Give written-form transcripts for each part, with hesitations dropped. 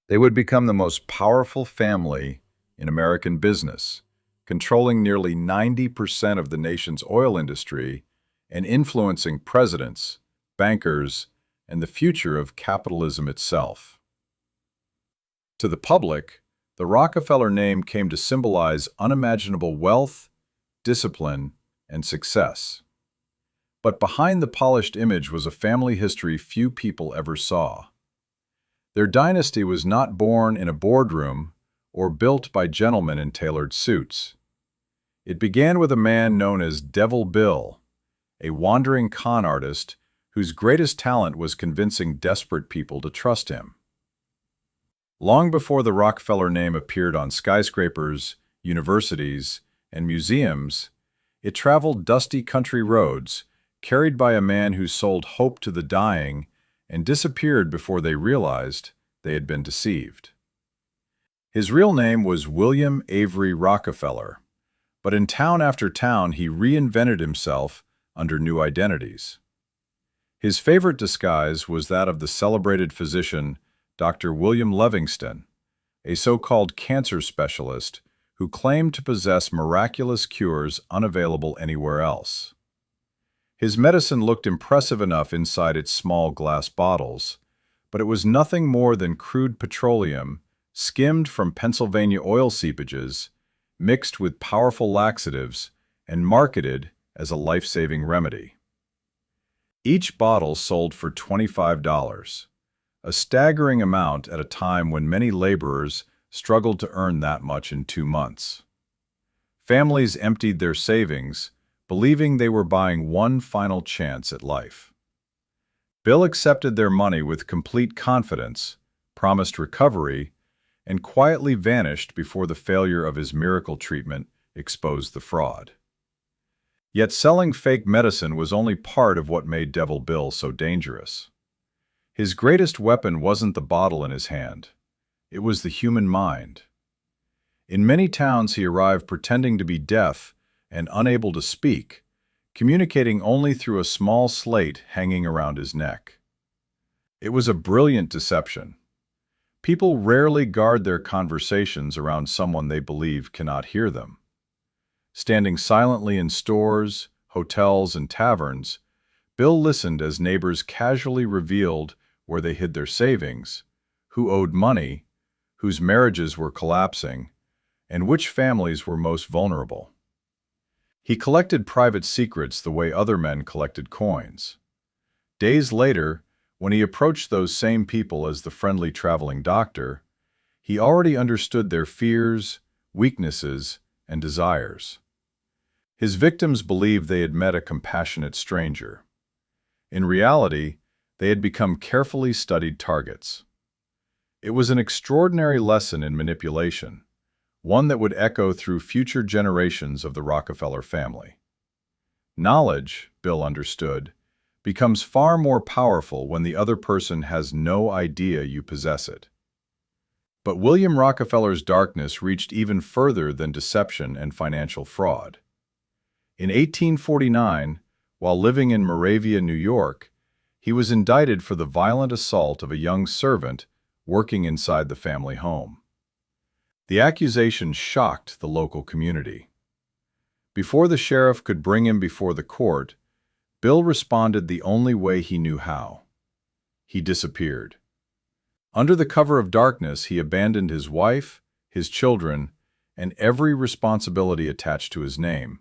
They would become the most powerful family in American business, controlling nearly 90% of the nation's oil industry and influencing presidents, bankers, and the future of capitalism itself. To the public, the Rockefeller name came to symbolize unimaginable wealth, discipline, and success. But behind the polished image was a family history few people ever saw. Their dynasty was not born in a boardroom or built by gentlemen in tailored suits. It began with a man known as Devil Bill, a wandering con artist whose greatest talent was convincing desperate people to trust him. Long before the Rockefeller name appeared on skyscrapers, universities, and museums, it traveled dusty country roads, carried by a man who sold hope to the dying and disappeared before they realized they had been deceived. His real name was William Avery Rockefeller, but in town after town he reinvented himself under new identities. His favorite disguise was that of the celebrated physician Dr. William Livingston, a so-called cancer specialist who claimed to possess miraculous cures unavailable anywhere else. His medicine looked impressive enough inside its small glass bottles, but it was nothing more than crude petroleum skimmed from Pennsylvania oil seepages, mixed with powerful laxatives, and marketed as a life-saving remedy. Each bottle sold for $25, a staggering amount at a time when many laborers struggled to earn that much in 2 months. Families emptied their savings, believing they were buying one final chance at life. Bill accepted their money with complete confidence, promised recovery, and quietly vanished before the failure of his miracle treatment exposed the fraud. Yet selling fake medicine was only part of what made Devil Bill so dangerous. His greatest weapon wasn't the bottle in his hand. It was the human mind. In many towns he arrived pretending to be deaf and unable to speak, communicating only through a small slate hanging around his neck. It was a brilliant deception. People rarely guard their conversations around someone they believe cannot hear them. Standing silently in stores, hotels, and taverns, Bill listened as neighbors casually revealed where they hid their savings, who owed money, whose marriages were collapsing, and which families were most vulnerable. He collected private secrets the way other men collected coins. Days later, when he approached those same people as the friendly traveling doctor, he already understood their fears, weaknesses, and desires. His victims believed they had met a compassionate stranger. In reality, they had become carefully studied targets. It was an extraordinary lesson in manipulation, one that would echo through future generations of the Rockefeller family. Knowledge, Bill understood, becomes far more powerful when the other person has no idea you possess it. But William Rockefeller's darkness reached even further than deception and financial fraud. In 1849, while living in Moravia, New York, he was indicted for the violent assault of a young servant working inside the family home. The accusation shocked the local community. Before the sheriff could bring him before the court, Bill responded the only way he knew how. He disappeared. Under the cover of darkness, he abandoned his wife, his children, and every responsibility attached to his name,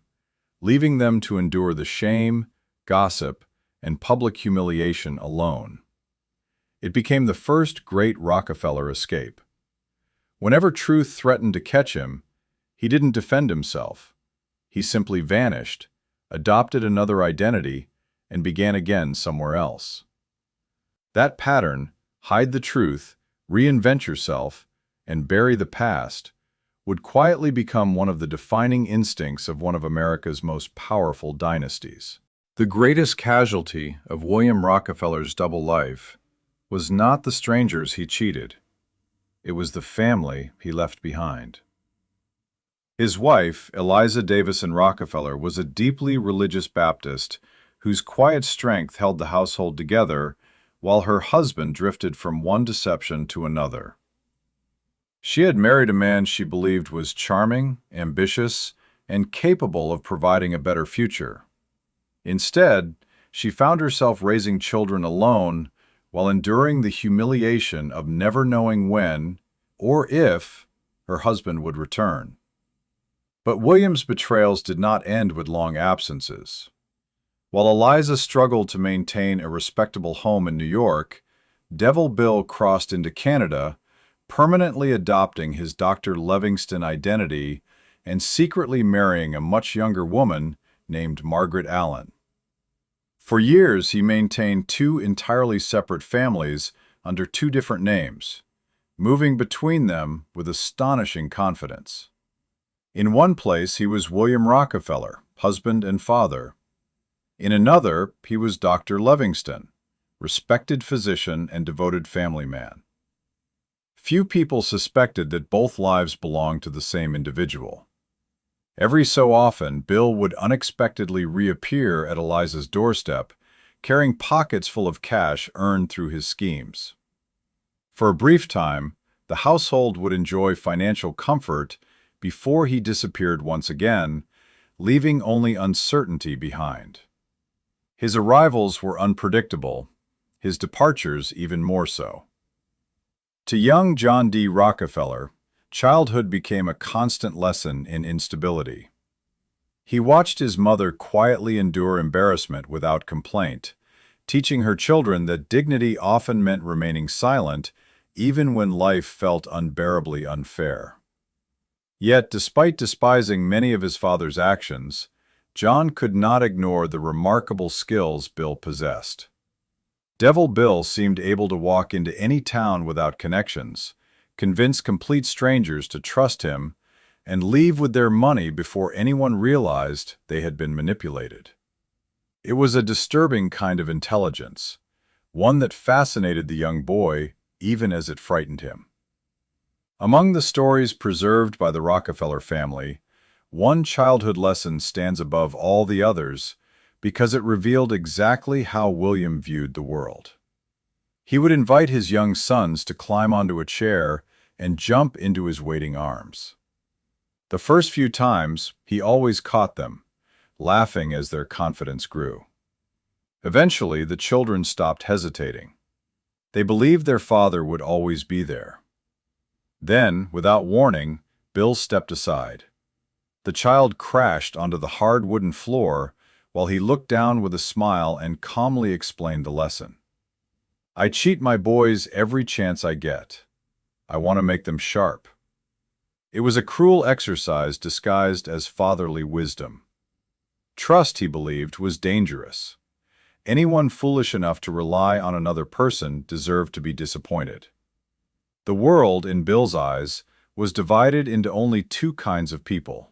leaving them to endure the shame, gossip, and public humiliation alone. It became the first great Rockefeller escape. Whenever truth threatened to catch him, he didn't defend himself. He simply vanished, adopted another identity, and began again somewhere else. That pattern, hide the truth, reinvent yourself, and bury the past, would quietly become one of the defining instincts of one of America's most powerful dynasties. The greatest casualty of William Rockefeller's double life was not the strangers he cheated. It was the family he left behind. His wife, Eliza Davison Rockefeller, was a deeply religious Baptist whose quiet strength held the household together while her husband drifted from one deception to another. She had married a man she believed was charming, ambitious, and capable of providing a better future. Instead, she found herself raising children alone while enduring the humiliation of never knowing when or if her husband would return. But William's betrayals did not end with long absences. While Eliza struggled to maintain a respectable home in New York, Devil Bill crossed into Canada, permanently adopting his Dr. Livingston identity and secretly marrying a much younger woman named Margaret Allen. For years, he maintained two entirely separate families under two different names, moving between them with astonishing confidence. In one place, he was William Rockefeller, husband and father. In another, he was Dr. Livingston, respected physician and devoted family man. Few people suspected that both lives belonged to the same individual. Every so often, Bill would unexpectedly reappear at Eliza's doorstep, carrying pockets full of cash earned through his schemes. For a brief time, the household would enjoy financial comfort before he disappeared once again, leaving only uncertainty behind. His arrivals were unpredictable, his departures even more so. To young John D. Rockefeller, childhood became a constant lesson in instability. He watched his mother quietly endure embarrassment without complaint, teaching her children that dignity often meant remaining silent, even when life felt unbearably unfair. Yet, despite despising many of his father's actions, John could not ignore the remarkable skills Bill possessed. Devil Bill seemed able to walk into any town without connections, convince complete strangers to trust him, and leave with their money before anyone realized they had been manipulated. It was a disturbing kind of intelligence, one that fascinated the young boy even as it frightened him. Among the stories preserved by the Rockefeller family, one childhood lesson stands above all the others because it revealed exactly how William viewed the world. He would invite his young sons to climb onto a chair and jump into his waiting arms. The first few times, he always caught them, laughing as their confidence grew. Eventually, the children stopped hesitating. They believed their father would always be there. Then, without warning, Bill stepped aside. The child crashed onto the hard wooden floor while he looked down with a smile and calmly explained the lesson. "I cheat my boys every chance I get. I want to make them sharp." It was a cruel exercise disguised as fatherly wisdom. Trust, he believed, was dangerous. Anyone foolish enough to rely on another person deserved to be disappointed. The world, in Bill's eyes, was divided into only two kinds of people: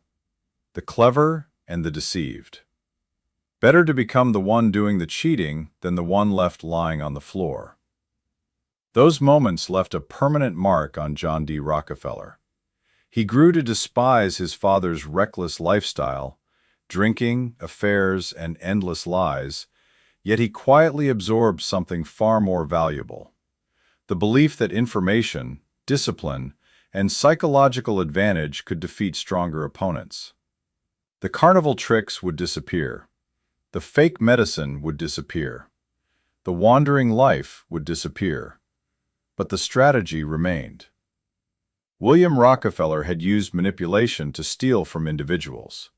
the clever and the deceived. Better to become the one doing the cheating than the one left lying on the floor. Those moments left a permanent mark on John D. Rockefeller. He grew to despise his father's reckless lifestyle, drinking, affairs, and endless lies, yet he quietly absorbed something far more valuable: the belief that information, discipline, and psychological advantage could defeat stronger opponents. The carnival tricks would disappear. The fake medicine would disappear. The wandering life would disappear. But the strategy remained. William Rockefeller had used manipulation to steal from individuals.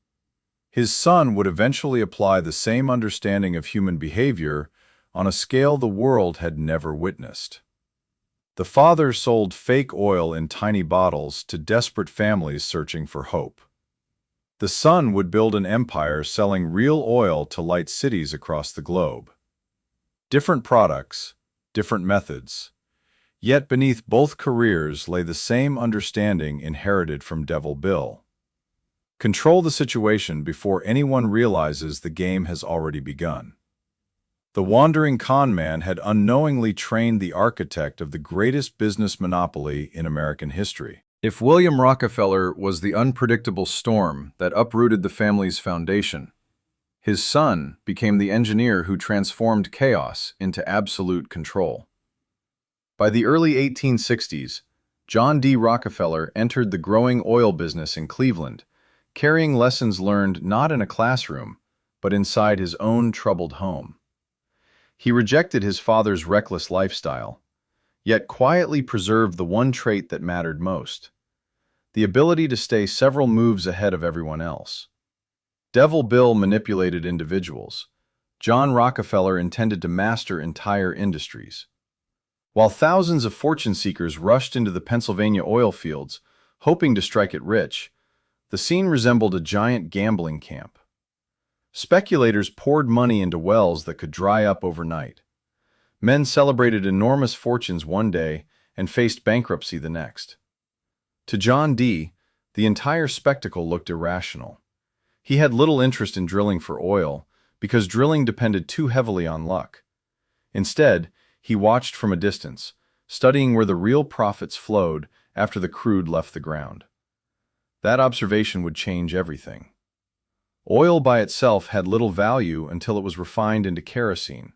His son would eventually apply the same understanding of human behavior on a scale the world had never witnessed. The father sold fake oil in tiny bottles to desperate families searching for hope. The son would build an empire selling real oil to light cities across the globe. Different products, different methods. Yet beneath both careers lay the same understanding inherited from Devil Bill. Control the situation before anyone realizes the game has already begun. The wandering con man had unknowingly trained the architect of the greatest business monopoly in American history. If William Rockefeller was the unpredictable storm that uprooted the family's foundation, his son became the engineer who transformed chaos into absolute control. By the early 1860s, John D. Rockefeller entered the growing oil business in Cleveland, carrying lessons learned not in a classroom, but inside his own troubled home. He rejected his father's reckless lifestyle, yet quietly preserved the one trait that mattered most: the ability to stay several moves ahead of everyone else. Devil Bill manipulated individuals. John Rockefeller intended to master entire industries. While thousands of fortune seekers rushed into the Pennsylvania oil fields, hoping to strike it rich, the scene resembled a giant gambling camp. Speculators poured money into wells that could dry up overnight. Men celebrated enormous fortunes one day and faced bankruptcy the next. To John D., the entire spectacle looked irrational. He had little interest in drilling for oil because drilling depended too heavily on luck. Instead, he watched from a distance, studying where the real profits flowed after the crude left the ground. That observation would change everything. Oil by itself had little value until it was refined into kerosene,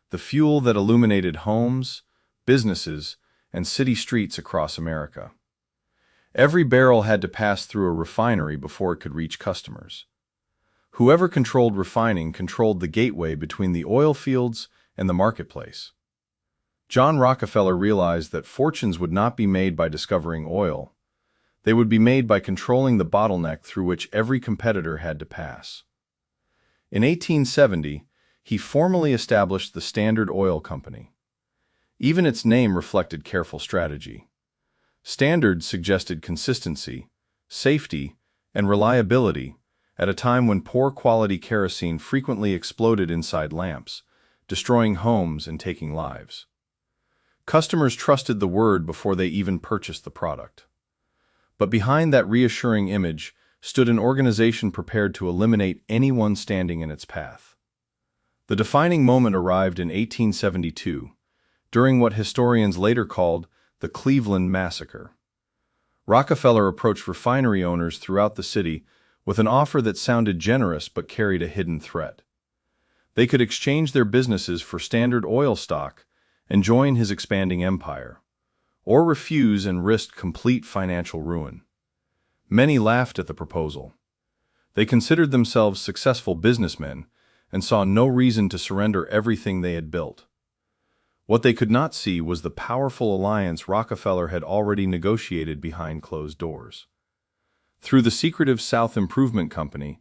the fuel that illuminated homes, businesses, and city streets across America. Every barrel had to pass through a refinery before it could reach customers. Whoever controlled refining controlled the gateway between the oil fields and the marketplace. John Rockefeller realized that fortunes would not be made by discovering oil. They would be made by controlling the bottleneck through which every competitor had to pass. In 1870, he formally established the Standard Oil Company. Even its name reflected careful strategy. Standard suggested consistency, safety, and reliability at a time when poor quality kerosene frequently exploded inside lamps, destroying homes and taking lives. Customers trusted the word before they even purchased the product. But behind that reassuring image stood an organization prepared to eliminate anyone standing in its path. The defining moment arrived in 1872, during what historians later called the Cleveland Massacre. Rockefeller approached refinery owners throughout the city with an offer that sounded generous but carried a hidden threat. They could exchange their businesses for Standard Oil stock and join his expanding empire, or refuse and risk complete financial ruin. Many laughed at the proposal. They considered themselves successful businessmen and saw no reason to surrender everything they had built. What they could not see was the powerful alliance Rockefeller had already negotiated behind closed doors. Through the secretive South Improvement Company,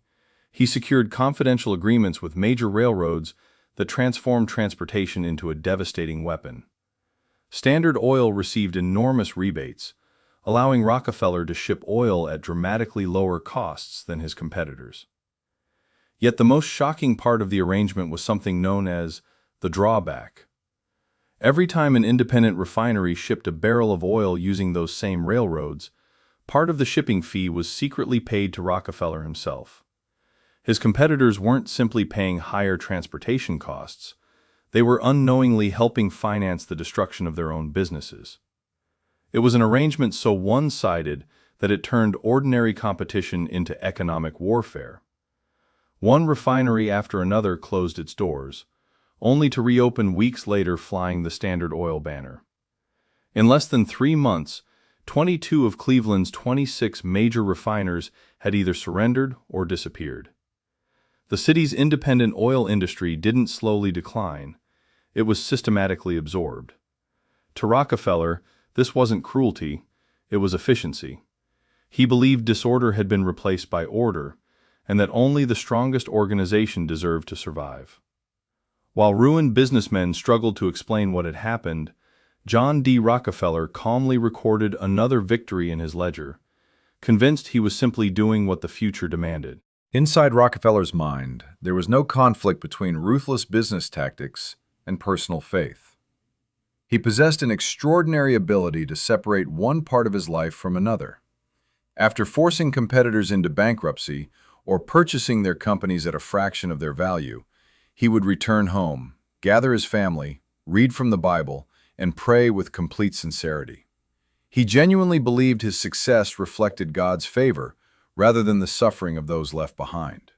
he secured confidential agreements with major railroads that transformed transportation into a devastating weapon. Standard Oil received enormous rebates, allowing Rockefeller to ship oil at dramatically lower costs than his competitors. Yet the most shocking part of the arrangement was something known as the drawback. Every time an independent refinery shipped a barrel of oil using those same railroads, part of the shipping fee was secretly paid to Rockefeller himself. His competitors weren't simply paying higher transportation costs, they were unknowingly helping finance the destruction of their own businesses. It was an arrangement so one-sided that it turned ordinary competition into economic warfare. One refinery after another closed its doors, only to reopen weeks later flying the Standard Oil banner. In less than 3 months, 22 of Cleveland's 26 major refiners had either surrendered or disappeared. The city's independent oil industry didn't slowly decline, it was systematically absorbed. To Rockefeller, this wasn't cruelty, it was efficiency. He believed disorder had been replaced by order, and that only the strongest organization deserved to survive. While ruined businessmen struggled to explain what had happened, John D. Rockefeller calmly recorded another victory in his ledger, convinced he was simply doing what the future demanded. Inside Rockefeller's mind, there was no conflict between ruthless business tactics and personal faith. He possessed an extraordinary ability to separate one part of his life from another. After forcing competitors into bankruptcy or purchasing their companies at a fraction of their value, he would return home, gather his family, read from the Bible, and pray with complete sincerity. He genuinely believed his success reflected God's favor rather than the suffering of those left behind.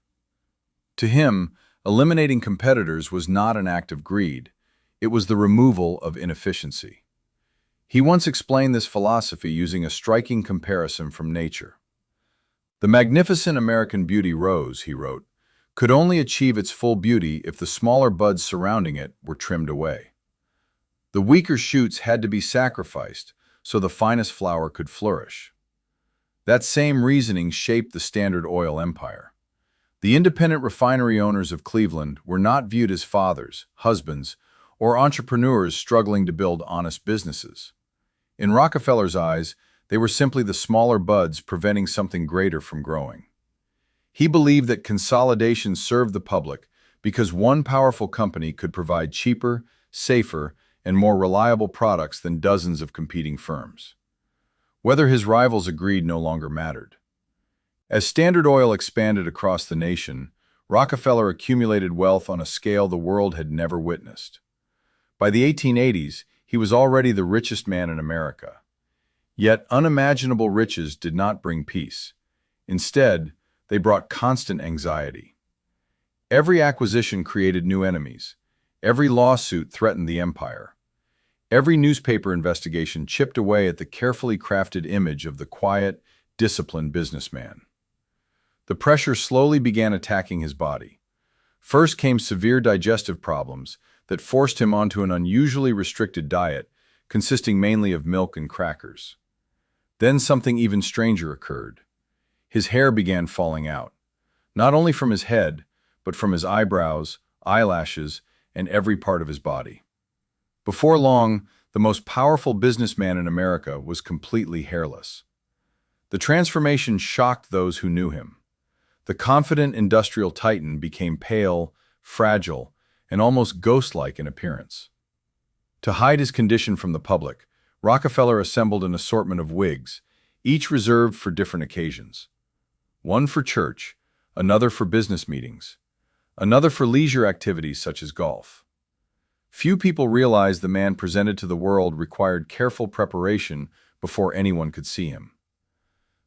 To him, eliminating competitors was not an act of greed, it was the removal of inefficiency. He once explained this philosophy using a striking comparison from nature. "The magnificent American beauty rose," he wrote, "could only achieve its full beauty if the smaller buds surrounding it were trimmed away. The weaker shoots had to be sacrificed so the finest flower could flourish." That same reasoning shaped the Standard Oil empire. The independent refinery owners of Cleveland were not viewed as fathers, husbands, or entrepreneurs struggling to build honest businesses. In Rockefeller's eyes, they were simply the smaller buds preventing something greater from growing. He believed that consolidation served the public because one powerful company could provide cheaper, safer, and more reliable products than dozens of competing firms. Whether his rivals agreed no longer mattered. As Standard Oil expanded across the nation, Rockefeller accumulated wealth on a scale the world had never witnessed. By the 1880s, he was already the richest man in America. Yet unimaginable riches did not bring peace. Instead, they brought constant anxiety. Every acquisition created new enemies. Every lawsuit threatened the empire. Every newspaper investigation chipped away at the carefully crafted image of the quiet, disciplined businessman. The pressure slowly began attacking his body. First came severe digestive problems that forced him onto an unusually restricted diet, consisting mainly of milk and crackers. Then something even stranger occurred. His hair began falling out, not only from his head, but from his eyebrows, eyelashes, and every part of his body. Before long, the most powerful businessman in America was completely hairless. The transformation shocked those who knew him. The confident industrial titan became pale, fragile, and almost ghost-like in appearance. To hide his condition from the public, Rockefeller assembled an assortment of wigs, each reserved for different occasions. One for church, another for business meetings, another for leisure activities such as golf. Few people realized the man presented to the world required careful preparation before anyone could see him.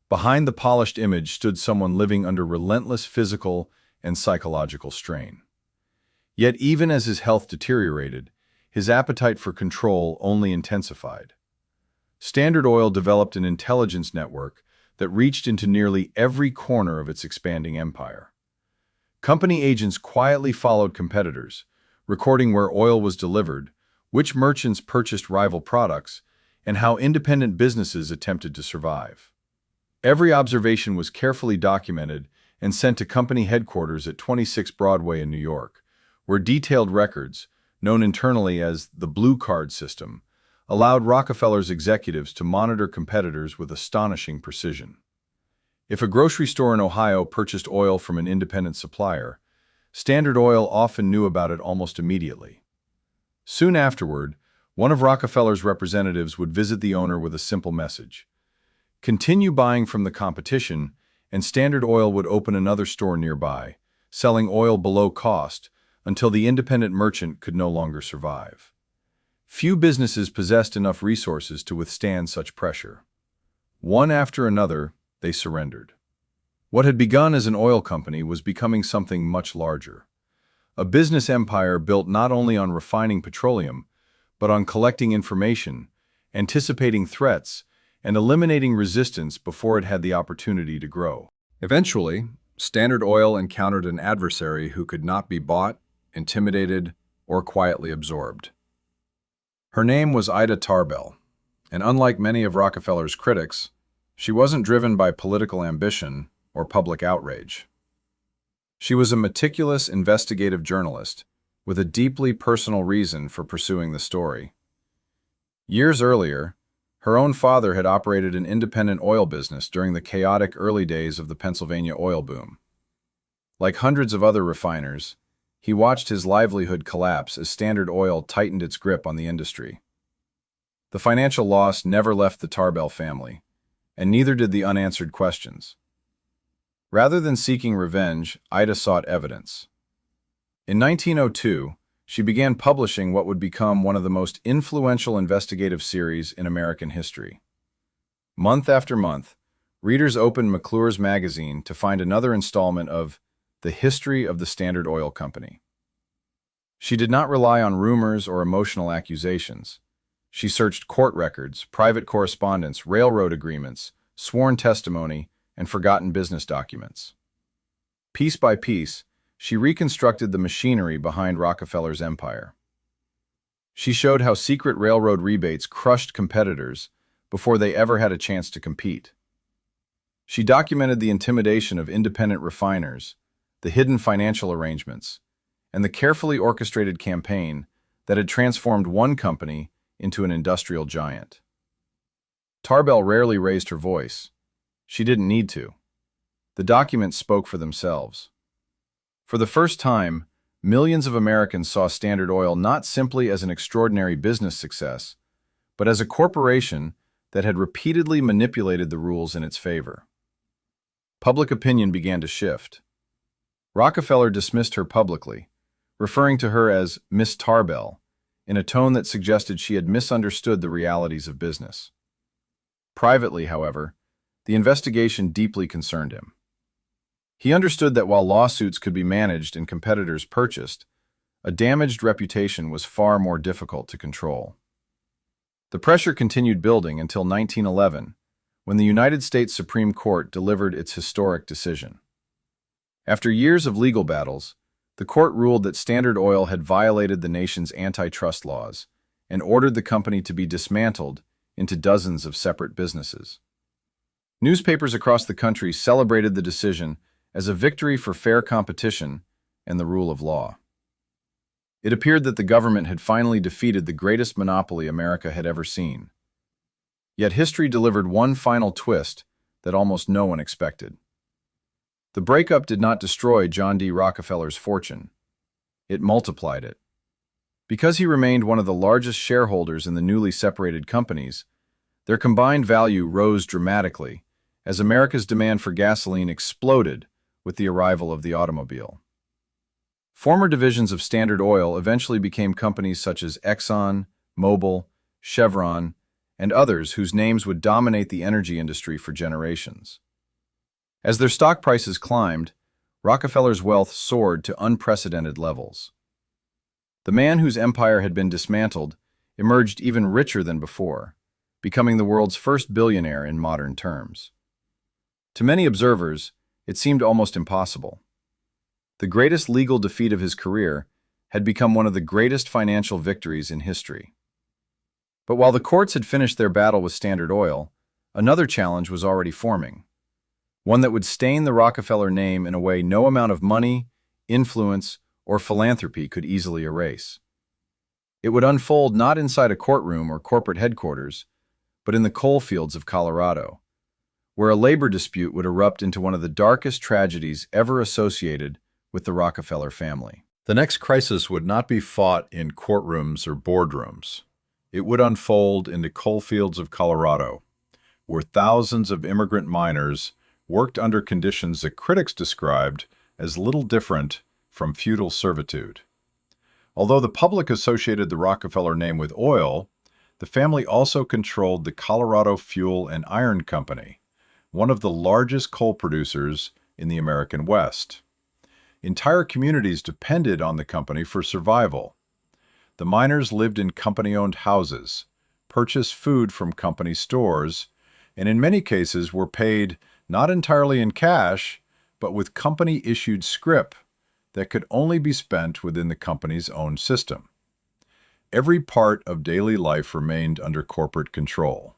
Behind the polished image stood someone living under relentless physical and psychological strain. Yet even as his health deteriorated, his appetite for control only intensified. Standard Oil developed an intelligence network that reached into nearly every corner of its expanding empire. Company agents quietly followed competitors, recording where oil was delivered, which merchants purchased rival products, and how independent businesses attempted to survive. Every observation was carefully documented and sent to company headquarters at 26 Broadway in New York, where detailed records, known internally as the Blue Card system, allowed Rockefeller's executives to monitor competitors with astonishing precision. If a grocery store in Ohio purchased oil from an independent supplier, Standard Oil often knew about it almost immediately. Soon afterward, one of Rockefeller's representatives would visit the owner with a simple message: continue buying from the competition, and Standard Oil would open another store nearby, selling oil below cost until the independent merchant could no longer survive. Few businesses possessed enough resources to withstand such pressure. One after another, they surrendered. What had begun as an oil company was becoming something much larger. A business empire built not only on refining petroleum, but on collecting information, anticipating threats, and eliminating resistance before it had the opportunity to grow. Eventually, Standard Oil encountered an adversary who could not be bought, intimidated, or quietly absorbed. Her name was Ida Tarbell, and unlike many of Rockefeller's critics, she wasn't driven by political ambition or public outrage. She was a meticulous investigative journalist with a deeply personal reason for pursuing the story. Years earlier, her own father had operated an independent oil business during the chaotic early days of the Pennsylvania oil boom. Like hundreds of other refiners, he watched his livelihood collapse as Standard Oil tightened its grip on the industry. The financial loss never left the Tarbell family, and neither did the unanswered questions. Rather than seeking revenge, Ida sought evidence. In 1902, she began publishing what would become one of the most influential investigative series in American history. Month after month, readers opened McClure's magazine to find another installment of The History of the Standard Oil Company. She did not rely on rumors or emotional accusations. She searched court records, private correspondence, railroad agreements, sworn testimony, and forgotten business documents. Piece by piece, she reconstructed the machinery behind Rockefeller's empire. She showed how secret railroad rebates crushed competitors before they ever had a chance to compete. She documented the intimidation of independent refiners, the hidden financial arrangements, and the carefully orchestrated campaign that had transformed one company into an industrial giant. Tarbell rarely raised her voice. She didn't need to. The documents spoke for themselves. For the first time, millions of Americans saw Standard Oil not simply as an extraordinary business success, but as a corporation that had repeatedly manipulated the rules in its favor. Public opinion began to shift. Rockefeller dismissed her publicly, referring to her as Miss Tarbell, in a tone that suggested she had misunderstood the realities of business. Privately, however, the investigation deeply concerned him. He understood that while lawsuits could be managed and competitors purchased, a damaged reputation was far more difficult to control. The pressure continued building until 1911, when the United States Supreme Court delivered its historic decision. After years of legal battles, the court ruled that Standard Oil had violated the nation's antitrust laws and ordered the company to be dismantled into dozens of separate businesses. Newspapers across the country celebrated the decision as a victory for fair competition and the rule of law. It appeared that the government had finally defeated the greatest monopoly America had ever seen. Yet history delivered one final twist that almost no one expected. The breakup did not destroy John D. Rockefeller's fortune. It multiplied it. Because he remained one of the largest shareholders in the newly separated companies, their combined value rose dramatically as America's demand for gasoline exploded with the arrival of the automobile. Former divisions of Standard Oil eventually became companies such as Exxon, Mobil, Chevron, and others whose names would dominate the energy industry for generations. As their stock prices climbed, Rockefeller's wealth soared to unprecedented levels. The man whose empire had been dismantled emerged even richer than before, becoming the world's first billionaire in modern terms. To many observers, it seemed almost impossible. The greatest legal defeat of his career had become one of the greatest financial victories in history. But while the courts had finished their battle with Standard Oil, another challenge was already forming, one that would stain the Rockefeller name in a way no amount of money, influence, or philanthropy could easily erase. It would unfold not inside a courtroom or corporate headquarters, but in the coal fields of Colorado, where a labor dispute would erupt into one of the darkest tragedies ever associated with the Rockefeller family. The next crisis would not be fought in courtrooms or boardrooms. It would unfold in the coal fields of Colorado, where thousands of immigrant miners worked under conditions that critics described as little different from feudal servitude. Although the public associated the Rockefeller name with oil, the family also controlled the Colorado Fuel and Iron Company, one of the largest coal producers in the American West. Entire communities depended on the company for survival. The miners lived in company-owned houses, purchased food from company stores, and in many cases were paid not entirely in cash, but with company-issued scrip that could only be spent within the company's own system. Every part of daily life remained under corporate control.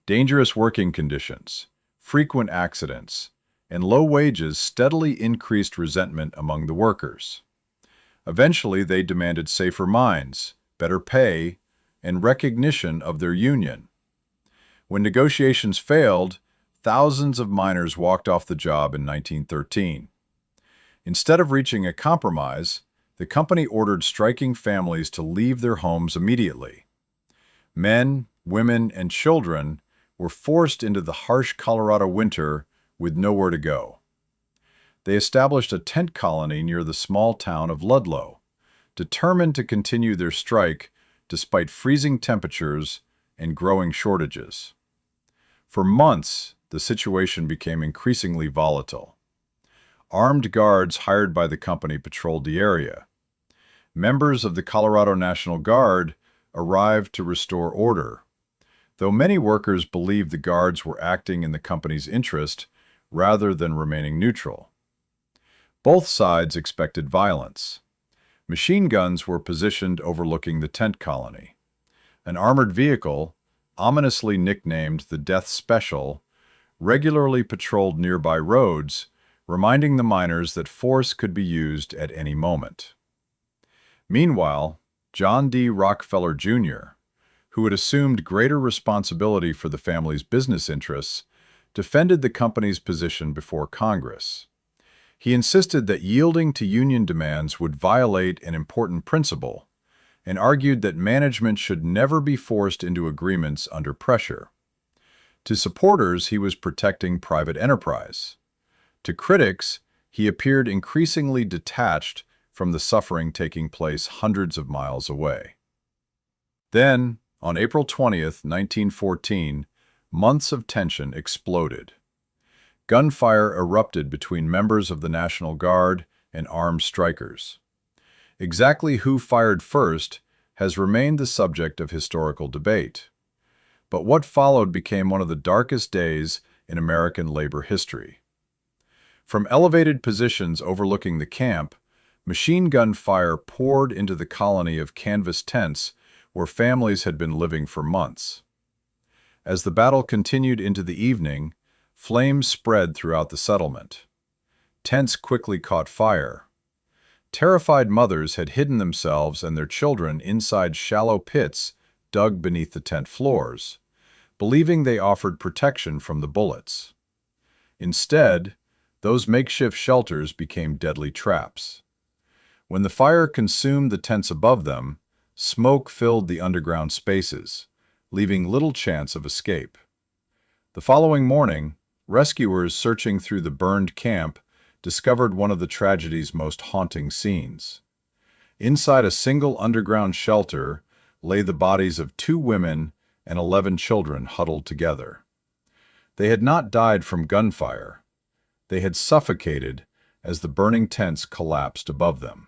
Dangerous working conditions, frequent accidents, and low wages steadily increased resentment among the workers. Eventually, they demanded safer mines, better pay, and recognition of their union. When negotiations failed, thousands of miners walked off the job in 1913. Instead of reaching a compromise, the company ordered striking families to leave their homes immediately. Men, women, and children were forced into the harsh Colorado winter with nowhere to go. They established a tent colony near the small town of Ludlow, determined to continue their strike despite freezing temperatures and growing shortages. For months, the situation became increasingly volatile. Armed guards hired by the company patrolled the area. Members of the Colorado National Guard arrived to restore order, though many workers believed the guards were acting in the company's interest rather than remaining neutral. Both sides expected violence. Machine guns were positioned overlooking the tent colony. An armored vehicle, ominously nicknamed the Death Special, regularly patrolled nearby roads, reminding the miners that force could be used at any moment. Meanwhile, John D. Rockefeller Jr., who had assumed greater responsibility for the family's business interests, defended the company's position before Congress. He insisted that yielding to union demands would violate an important principle, and argued that management should never be forced into agreements under pressure. To supporters, he was protecting private enterprise. To critics, he appeared increasingly detached from the suffering taking place hundreds of miles away. Then, on April 20th, 1914, months of tension exploded. Gunfire erupted between members of the National Guard and armed strikers. Exactly who fired first has remained the subject of historical debate. But what followed became one of the darkest days in American labor history. From elevated positions overlooking the camp, machine gun fire poured into the colony of canvas tents where families had been living for months. As the battle continued into the evening, flames spread throughout the settlement. Tents quickly caught fire. Terrified mothers had hidden themselves and their children inside shallow pits dug beneath the tent floors, believing they offered protection from the bullets. Instead, those makeshift shelters became deadly traps. When the fire consumed the tents above them, smoke filled the underground spaces, leaving little chance of escape. The following morning, rescuers searching through the burned camp discovered one of the tragedy's most haunting scenes. Inside a single underground shelter lay the bodies of 2 women and 11 children huddled together. They had not died from gunfire. They had suffocated as the burning tents collapsed above them.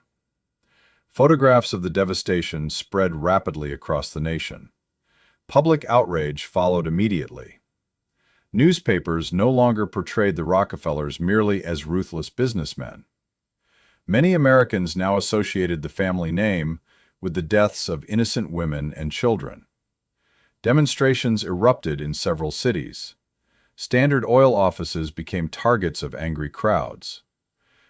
Photographs of the devastation spread rapidly across the nation. Public outrage followed immediately. Newspapers no longer portrayed the Rockefellers merely as ruthless businessmen. Many Americans now associated the family name with the deaths of innocent women and children. Demonstrations erupted in several cities. Standard Oil offices became targets of angry crowds.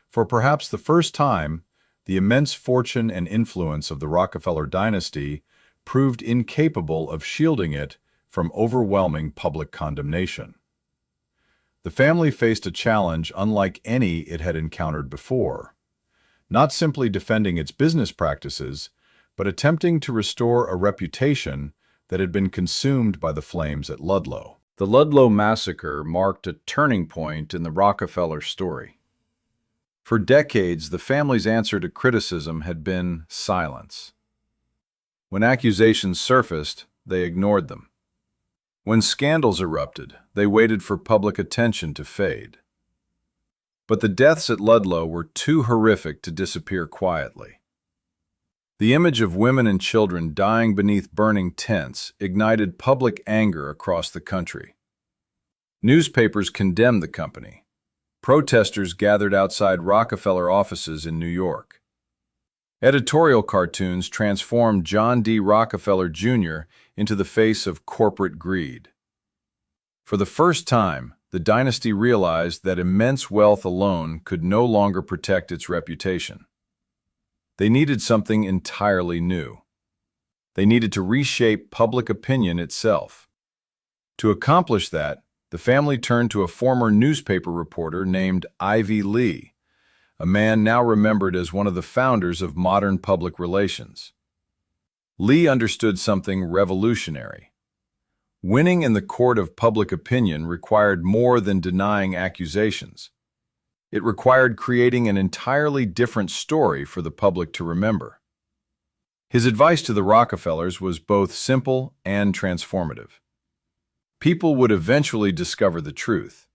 For perhaps the first time, the immense fortune and influence of the Rockefeller Dynasty proved incapable of shielding it from overwhelming public condemnation. The family faced a challenge unlike any it had encountered before, not simply defending its business practices, but attempting to restore a reputation that had been consumed by the flames at Ludlow. The Ludlow Massacre marked a turning point in the Rockefeller story. For decades, the family's answer to criticism had been silence. When accusations surfaced, they ignored them. When scandals erupted, they waited for public attention to fade. But the deaths at Ludlow were too horrific to disappear quietly. The image of women and children dying beneath burning tents ignited public anger across the country. Newspapers condemned the company. Protesters gathered outside Rockefeller offices in New York. Editorial cartoons transformed John D. Rockefeller Jr. into the face of corporate greed. For the first time, the dynasty realized that immense wealth alone could no longer protect its reputation. They needed something entirely new. They needed to reshape public opinion itself. To accomplish that, the family turned to a former newspaper reporter named Ivy Lee, a man now remembered as one of the founders of modern public relations. Lee understood something revolutionary. Winning in the court of public opinion required more than denying accusations. It required creating an entirely different story for the public to remember. His advice to the Rockefellers was both simple and transformative. People would eventually discover the truth.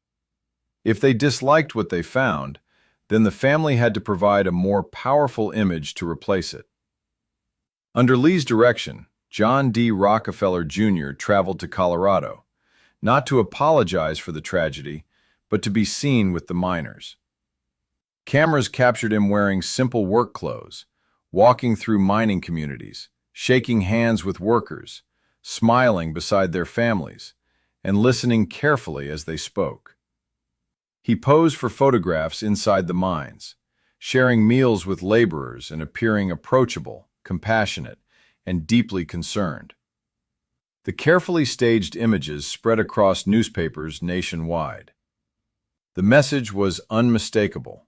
If they disliked what they found, then the family had to provide a more powerful image to replace it. Under Lee's direction, John D. Rockefeller Jr. traveled to Colorado, not to apologize for the tragedy, but to be seen with the miners. Cameras captured him wearing simple work clothes, walking through mining communities, shaking hands with workers, smiling beside their families, and listening carefully as they spoke. He posed for photographs inside the mines, sharing meals with laborers and appearing approachable, compassionate, and deeply concerned. The carefully staged images spread across newspapers nationwide. The message was unmistakable.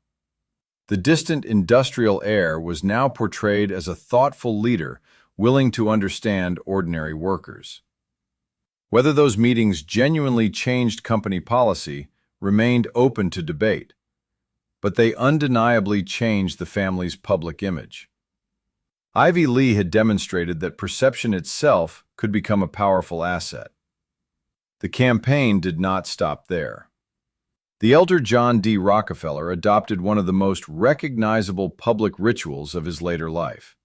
The distant industrial heir was now portrayed as a thoughtful leader willing to understand ordinary workers. Whether those meetings genuinely changed company policy remained open to debate, but they undeniably changed the family's public image. Ivy Lee had demonstrated that perception itself could become a powerful asset. The campaign did not stop there. The elder John D. Rockefeller adopted one of the most recognizable public rituals of his later life.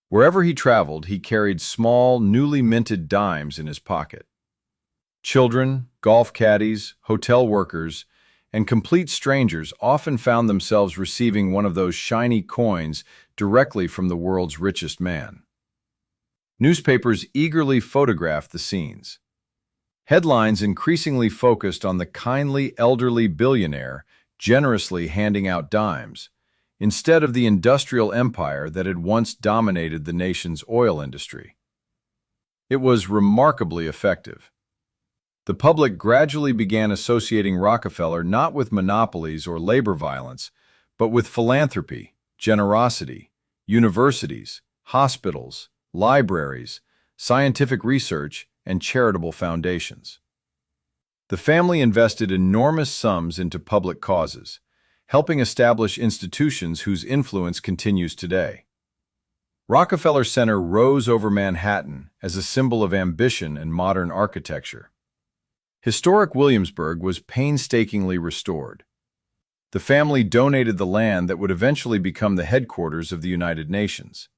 Wherever he traveled, he carried small, newly minted dimes in his pocket. Children, golf caddies, hotel workers, and complete strangers often found themselves receiving one of those shiny coins directly from the world's richest man. Newspapers eagerly photographed the scenes. Headlines increasingly focused on the kindly elderly billionaire generously handing out dimes, instead of the industrial empire that had once dominated the nation's oil industry. It was remarkably effective. The public gradually began associating Rockefeller not with monopolies or labor violence, but with philanthropy, generosity, universities, hospitals, libraries, scientific research, and charitable foundations. The family invested enormous sums into public causes, helping establish institutions whose influence continues today. Rockefeller Center rose over Manhattan as a symbol of ambition and modern architecture. Historic Williamsburg was painstakingly restored. The family donated the land that would eventually become the headquarters of the United Nations.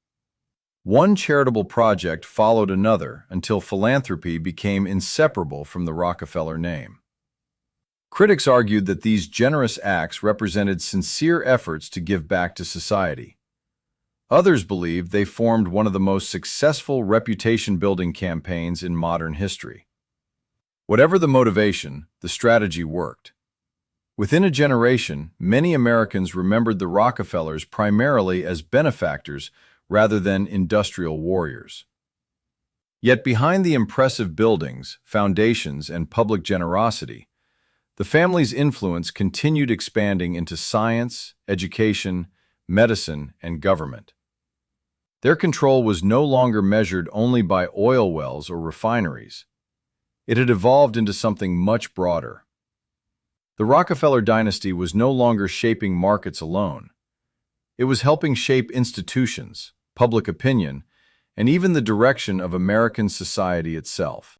One charitable project followed another until philanthropy became inseparable from the Rockefeller name. Critics argued that these generous acts represented sincere efforts to give back to society. Others believed they formed one of the most successful reputation-building campaigns in modern history. Whatever the motivation, the strategy worked. Within a generation, many Americans remembered the Rockefellers primarily as benefactors rather than industrial warriors. Yet behind the impressive buildings, foundations, and public generosity, the family's influence continued expanding into science, education, medicine, and government. Their control was no longer measured only by oil wells or refineries. It had evolved into something much broader. The Rockefeller Dynasty was no longer shaping markets alone. It was helping shape institutions, public opinion, and even the direction of American society itself.